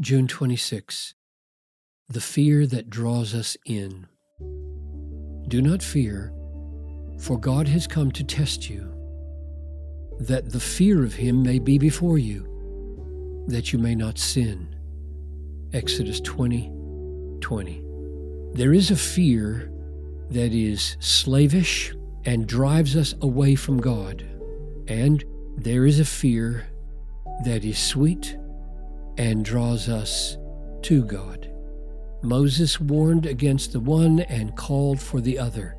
June 26. The fear that draws us in. Do not fear, for God has come to test you, that the fear of Him may be before you, that you may not sin. Exodus 20:20. There is a fear that is slavish and drives us away from God, and there is a fear that is sweet and draws us to God. Moses warned against the one and called for the other.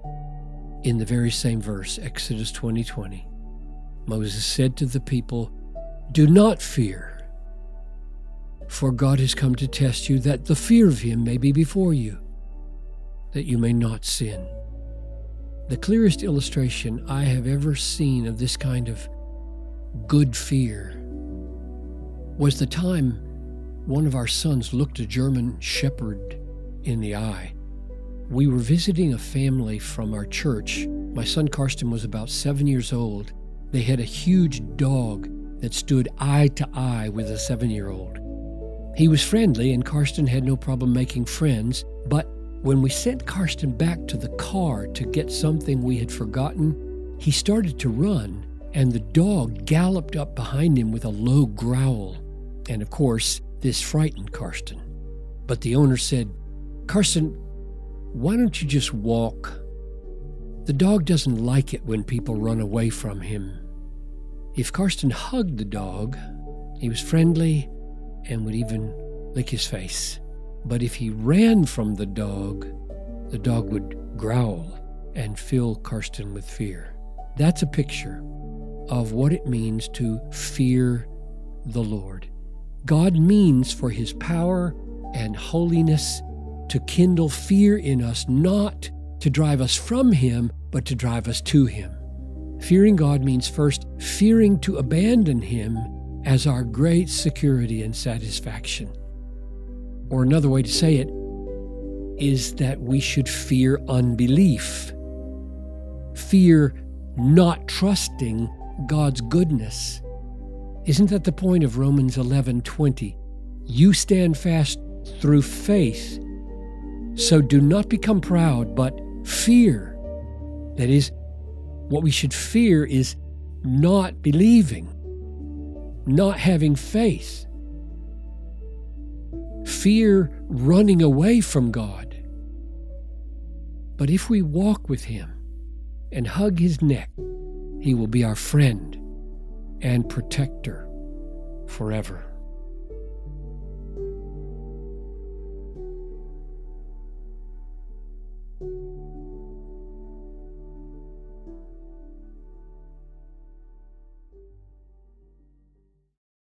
In the very same verse, Exodus 20:20, Moses said to the people, "Do not fear, for God has come to test you, that the fear of Him may be before you, that you may not sin." The clearest illustration I have ever seen of this kind of good fear was the time one of our sons looked a German shepherd in the eye. We were visiting a family from our church. My son Karsten was about 7 years old. They had a huge dog that stood eye to eye with a 7-year-old. He was friendly, and Karsten had no problem making friends, but when we sent Karsten back to the car to get something we had forgotten, he started to run, and the dog galloped up behind him with a low growl. And of course, this frightened Karsten. But the owner said, "Karsten, why don't you just walk? The dog doesn't like it when people run away from him." If Karsten hugged the dog, he was friendly and would even lick his face. But if he ran from the dog would growl and fill Karsten with fear. That's a picture of what it means to fear the Lord. God means for His power and holiness to kindle fear in us, not to drive us from Him, but to drive us to Him. Fearing God means first fearing to abandon Him as our great security and satisfaction. Or another way to say it is that we should fear unbelief. Fear not trusting God's goodness. Isn't that the point of Romans 11:20? You stand fast through faith, so do not become proud, but fear. That is, what we should fear is not believing, not having faith. Fear running away from God. But if we walk with Him and hug His neck, He will be our friend and protector forever.